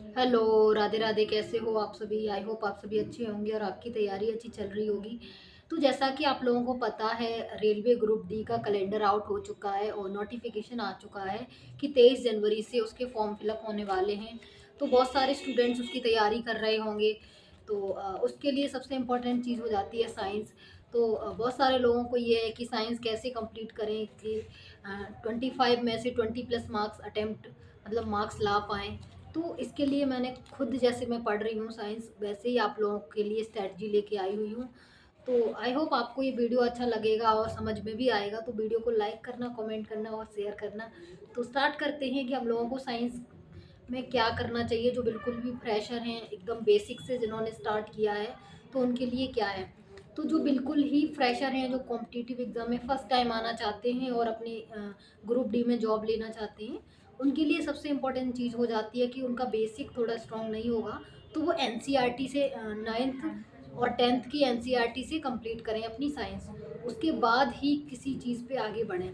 Hello, Radhe Radhe. कैसे हो आप सभी? आई होप आप सभी अच्छे होंगे और आपकी तैयारी अच्छी चल रही होगी। तो जैसा कि आप लोगों को पता है, रेलवे ग्रुप डी का कैलेंडर आउट हो चुका है और नोटिफिकेशन आ चुका है कि 23 जनवरी से उसके फॉर्म फिलअप होने वाले हैं। तो बहुत सारे स्टूडेंट्स उसकी तैयारी कर रहे होंगे। तो उसके लिए सबसे इम्पोर्टेंट चीज़ हो जाती है साइंस। तो बहुत सारे लोगों को ये है कि साइंस कैसे कंप्लीट करें कि 25 में से 20+ मार्क्स अटेम्प्ट मतलब मार्क्स ला पाएँ। तो इसके लिए मैंने खुद, जैसे मैं पढ़ रही हूँ साइंस, वैसे ही आप लोगों के लिए स्ट्रैटेजी लेके आई हुई हूँ। तो आई होप आपको ये वीडियो अच्छा लगेगा और समझ में भी आएगा। तो वीडियो को लाइक करना, कमेंट करना और शेयर करना। तो स्टार्ट करते हैं कि हम लोगों को साइंस में क्या करना चाहिए। जो बिल्कुल भी फ्रेशर हैं, एकदम बेसिक से जिन्होंने स्टार्ट किया है, तो उनके लिए क्या है। तो जो बिल्कुल ही फ्रेशर हैं, जो कॉम्पिटिटिव एग्ज़ाम में फ़र्स्ट टाइम आना चाहते हैं और अपने ग्रुप डी में जॉब लेना चाहते हैं, उनके लिए सबसे इम्पोर्टेंट चीज़ हो जाती है कि उनका बेसिक थोड़ा स्ट्रॉन्ग नहीं होगा। तो वो एनसीईआरटी से 9th और 10th की एनसीईआरटी से कंप्लीट करें अपनी साइंस। उसके बाद ही किसी चीज़ पे आगे बढ़ें।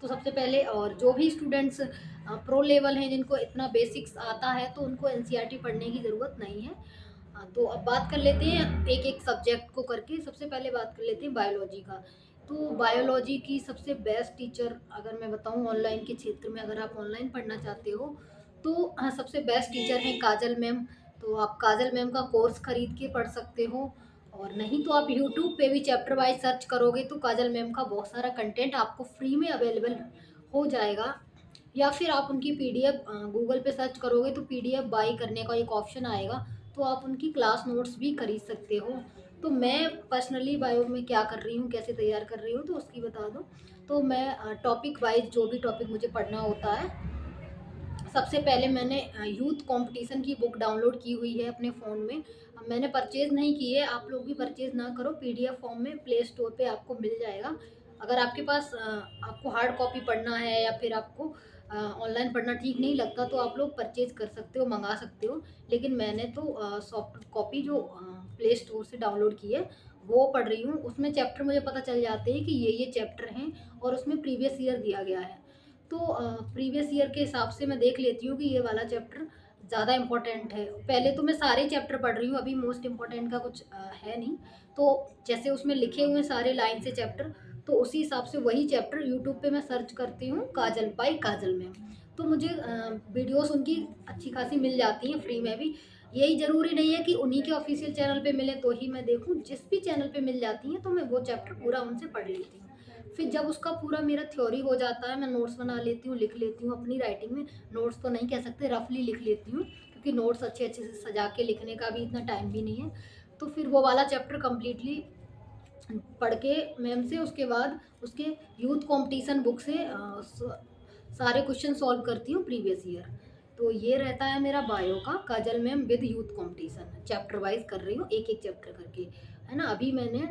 तो सबसे पहले, और जो भी स्टूडेंट्स प्रो लेवल हैं, जिनको इतना बेसिक्स आता है, तो उनको एनसीईआरटी पढ़ने की ज़रूरत नहीं है। तो अब बात कर लेते हैं एक एक सब्जेक्ट को करके। सबसे पहले बात कर लेते हैं बायोलॉजी का। तो बायोलॉजी की सबसे बेस्ट टीचर अगर मैं बताऊं, ऑनलाइन के क्षेत्र में अगर आप ऑनलाइन पढ़ना चाहते हो, तो हाँ, सबसे बेस्ट टीचर हैं काजल मैम। तो आप काजल मैम का कोर्स खरीद के पढ़ सकते हो, और नहीं तो आप यूट्यूब पे भी चैप्टर वाइज सर्च करोगे तो काजल मैम का बहुत सारा कंटेंट आपको फ्री में अवेलेबल हो जाएगा। या फिर आप उनकी पीडीएफ गूगल पे सर्च करोगे तो पीडीएफ बाई करने का एक ऑप्शन आएगा। तो आप उनकी क्लास नोट्स भी खरीद सकते हो। तो मैं पर्सनली बायो में क्या कर रही हूँ, कैसे तैयार कर रही हूँ, तो उसकी बता दूँ। तो मैं टॉपिक वाइज जो भी टॉपिक मुझे पढ़ना होता है, सबसे पहले मैंने यूथ कंपटीशन की बुक डाउनलोड की हुई है अपने फ़ोन में। मैंने परचेज़ नहीं की है, आप लोग भी परचेज़ ना करो, पीडीएफ फॉर्म में प्ले स्टोर पे आपको मिल जाएगा। अगर आपके पास आपको हार्ड कॉपी पढ़ना है या फिर आपको ऑनलाइन पढ़ना ठीक नहीं लगता, तो आप लोग परचेज़ कर सकते हो, मंगा सकते हो। लेकिन मैंने तो सॉफ्ट कॉपी जो प्ले स्टोर से डाउनलोड की है, वो पढ़ रही हूँ। उसमें चैप्टर मुझे पता चल जाते हैं कि ये चैप्टर हैं, और उसमें प्रीवियस ईयर दिया गया है। तो प्रीवियस ईयर के हिसाब से मैं देख लेती हूँ कि ये वाला चैप्टर ज़्यादा इम्पोर्टेंट है। पहले तो मैं सारे चैप्टर पढ़ रही हूँ, अभी मोस्ट इम्पोर्टेंट का कुछ है नहीं। तो जैसे उसमें लिखे हुए हैं सारे लाइन से चैप्टर, तो उसी हिसाब से वही चैप्टर यूट्यूब पे मैं सर्च करती हूँ, काजल बाई काजल मैम। तो मुझे वीडियोस उनकी अच्छी खासी मिल जाती हैं फ्री में भी। यही ज़रूरी नहीं है कि उन्हीं के ऑफिशियल चैनल पे मिले तो ही मैं देखूँ, जिस भी चैनल पे मिल जाती हैं तो मैं वो चैप्टर पूरा उनसे पढ़ लेती हूँ। फिर जब उसका पूरा मेरा थ्योरी हो जाता है, मैं नोट्स बना लेती हूँ, लिख लेती हूँ अपनी राइटिंग में। नोट्स तो नहीं कह सकते, रफली लिख लेती हूँ, क्योंकि नोट्स अच्छे अच्छे से सजा के लिखने का भी इतना टाइम भी नहीं है। तो फिर वो वाला चैप्टर कम्प्लीटली पढ़ के मैम से, उसके बाद उसके यूथ कंपटीशन बुक से सारे क्वेश्चन सॉल्व करती हूँ प्रीवियस ईयर। तो ये रहता है मेरा बायो का, Kajal ma'am with youth competition. Chapter wise कर रही हूँ, एक एक चैप्टर करके, है ना। अभी मैंने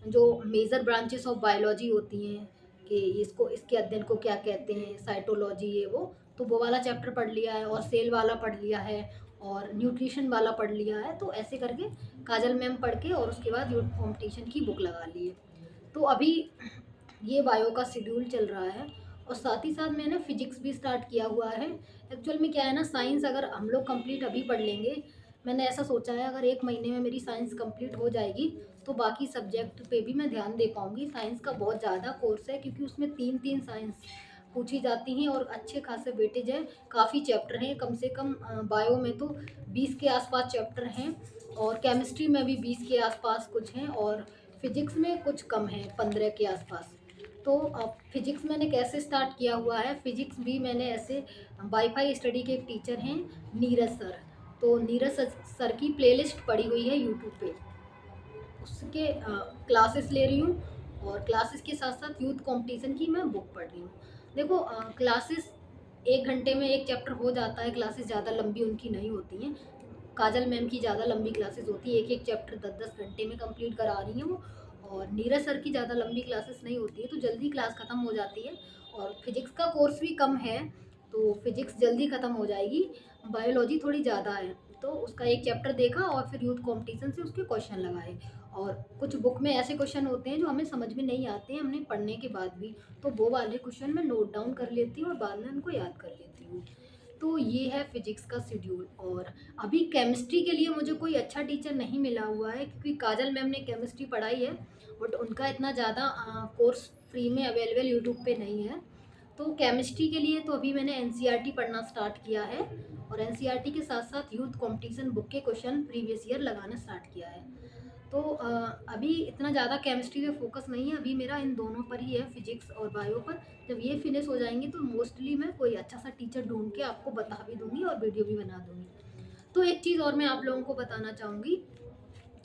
जो मेजर ब्रांचेस ऑफ बायोलॉजी होती हैं कि इसको, इसके अध्ययन को क्या कहते हैं, साइटोलॉजी, ये वो, तो वो वाला चैप्टर पढ़ लिया है, और सेल वाला पढ़ लिया है, और न्यूट्रिशन वाला पढ़ लिया है। तो ऐसे करके काजल मैम पढ़ के, और उसके बाद यूथ कॉम्पिटिशन की बुक लगा ली है। तो अभी ये बायो का शेड्यूल चल रहा है, और साथ ही साथ मैंने फिजिक्स भी स्टार्ट किया हुआ है। एक्चुअल में क्या है ना, साइंस अगर हम लोग कंप्लीट अभी पढ़ लेंगे, मैंने ऐसा सोचा है अगर 1 महीने में मेरी साइंस कंप्लीट हो जाएगी, तो बाकी सब्जेक्ट पे भी मैं ध्यान दे पाऊँगी। साइंस का बहुत ज़्यादा कोर्स है, क्योंकि उसमें 3-3 साइंस पूछी जाती हैं और अच्छे खासे वेटेज है। काफ़ी चैप्टर हैं, कम से कम बायो में तो 20 के आसपास चैप्टर हैं, और केमिस्ट्री में भी 20 के आसपास कुछ हैं, और फिजिक्स में कुछ कम है, 15 के आसपास। तो अब फिजिक्स मैंने कैसे स्टार्ट किया हुआ है, फिजिक्स भी मैंने ऐसे, वाईफाई स्टडी के एक टीचर हैं, नीरज सर। तो नीरज सर की प्लेलिस्ट पड़ी हुई है यूट्यूब पे, उसके क्लासेस ले रही हूँ, और क्लासेस के साथ साथ यूथ कंपटीशन की मैं बुक पढ़ रही हूँ। देखो, क्लासेस 1 घंटे में एक चैप्टर हो जाता है, क्लासेस ज़्यादा लंबी उनकी नहीं होती हैं। काजल मैम की ज़्यादा लंबी क्लासेस होती है, एक एक चैप्टर 10-10 घंटे में कंप्लीट करा रही हैं वो। और नीरज सर की ज़्यादा लंबी क्लासेस नहीं होती है, तो जल्दी क्लास ख़त्म हो जाती है। और फिजिक्स का कोर्स भी कम है, तो फिजिक्स जल्दी ख़त्म हो जाएगी। बायोलॉजी थोड़ी ज़्यादा है, तो उसका एक चैप्टर देखा और फिर यूथ कंपटीशन से उसके क्वेश्चन लगाए। और कुछ बुक में ऐसे क्वेश्चन होते हैं जो हमें समझ में नहीं आते हैं हमने पढ़ने के बाद भी, तो वो वाले क्वेश्चन मैं नोट डाउन कर लेती हूँ और बाद में उनको याद कर लेती हूँ। तो ये है फिजिक्स का शेड्यूल। और अभी केमिस्ट्री के लिए मुझे कोई अच्छा टीचर नहीं मिला हुआ है, क्योंकि काजल मैम ने केमिस्ट्री पढ़ाई है बट उनका इतना ज़्यादा कोर्स फ्री में अवेलेबल यूट्यूब पे नहीं है। तो केमिस्ट्री के लिए तो अभी मैंने एनसीईआरटी पढ़ना स्टार्ट किया है, और एनसीईआरटी के साथ साथ यूथ कंपटीशन बुक के क्वेश्चन प्रीवियस ईयर लगाना स्टार्ट किया है। तो अभी इतना ज़्यादा केमिस्ट्री पे फोकस नहीं है, अभी मेरा इन दोनों पर ही है, फिजिक्स और बायो पर। जब ये फिनिश हो जाएंगे तो मोस्टली मैं कोई अच्छा सा टीचर ढूंढ के आपको बता भी दूंगी और वीडियो भी बना दूंगी। तो एक चीज़ और मैं आप लोगों को बताना चाहूँगी,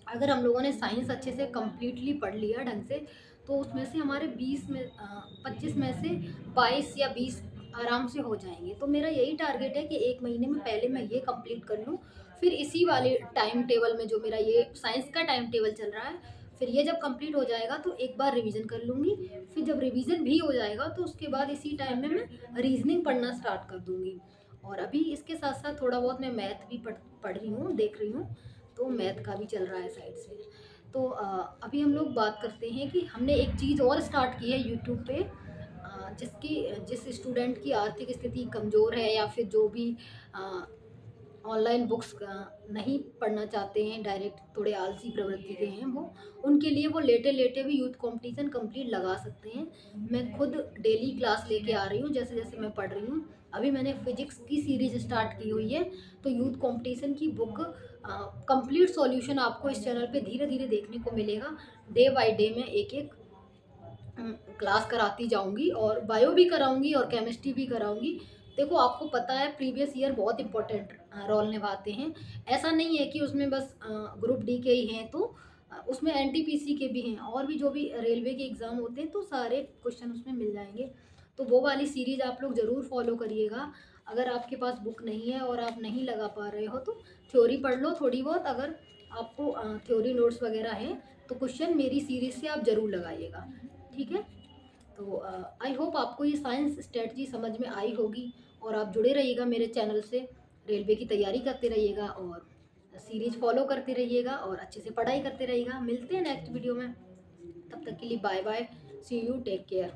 अगर हम लोगों ने साइंस अच्छे से कम्प्लीटली पढ़ लिया ढंग से, तो उसमें से हमारे 25 में से 22 या 20 आराम से हो जाएंगे। तो मेरा यही टारगेट है कि एक महीने में पहले मैं ये कंप्लीट कर लूँ, फिर इसी वाले टाइम टेबल में जो मेरा ये साइंस का टाइम टेबल चल रहा है, फिर ये जब कंप्लीट हो जाएगा तो एक बार रिवीजन कर लूँगी। फिर जब रिवीजन भी हो जाएगा तो उसके बाद इसी टाइम में मैं रीजनिंग पढ़ना स्टार्ट कर दूँगी। और अभी इसके साथ साथ थोड़ा बहुत मैं मैथ भी पढ़ रही हूँ, देख रही हूँ, तो मैथ का भी चल रहा है साइड से। तो अभी हम लोग बात करते हैं कि हमने एक चीज़ और स्टार्ट की है यूट्यूब पे, जिस स्टूडेंट की आर्थिक स्थिति कमज़ोर है, या फिर जो भी ऑनलाइन बुक्स नहीं पढ़ना चाहते हैं, डायरेक्ट थोड़े आलसी प्रवृत्ति के हैं वो, उनके लिए वो लेटे लेटे भी यूथ कंपटीशन कंप्लीट लगा सकते हैं। मैं खुद डेली क्लास लेके आ रही हूँ, जैसे जैसे मैं पढ़ रही हूँ। अभी मैंने फिजिक्स की सीरीज स्टार्ट की हुई है, तो यूथ कंपटीशन की बुक कंप्लीट सॉल्यूशन आपको इस चैनल पे धीरे धीरे देखने को मिलेगा। डे बाय डे में एक एक क्लास कराती जाऊंगी, और बायो भी कराऊंगी और केमिस्ट्री भी कराऊंगी। देखो, आपको पता है प्रीवियस ईयर बहुत इंपॉर्टेंट रोल निभाते हैं। ऐसा नहीं है कि उसमें बस ग्रुप डी के ही हैं, तो उसमें एनटीपीसी के भी हैं, और भी जो भी रेलवे के एग्ज़ाम होते हैं तो सारे क्वेश्चन उसमें मिल जाएंगे। तो वो वाली सीरीज़ आप लोग ज़रूर फॉलो करिएगा। अगर आपके पास बुक नहीं है और आप नहीं लगा पा रहे हो, तो थ्योरी पढ़ लो थोड़ी बहुत। अगर आपको थ्योरी नोट्स वगैरह हैं तो क्वेश्चन मेरी सीरीज़ से आप ज़रूर लगाइएगा, ठीक है। तो आई होप आपको ये साइंस स्ट्रेटजी समझ में आई होगी, और आप जुड़े रहिएगा मेरे चैनल से, रेलवे की तैयारी करते रहिएगा और सीरीज फॉलो करते रहिएगा और अच्छे से पढ़ाई करते रहिएगा। मिलते हैं नेक्स्ट वीडियो में, तब तक के लिए bye bye, see you, take care.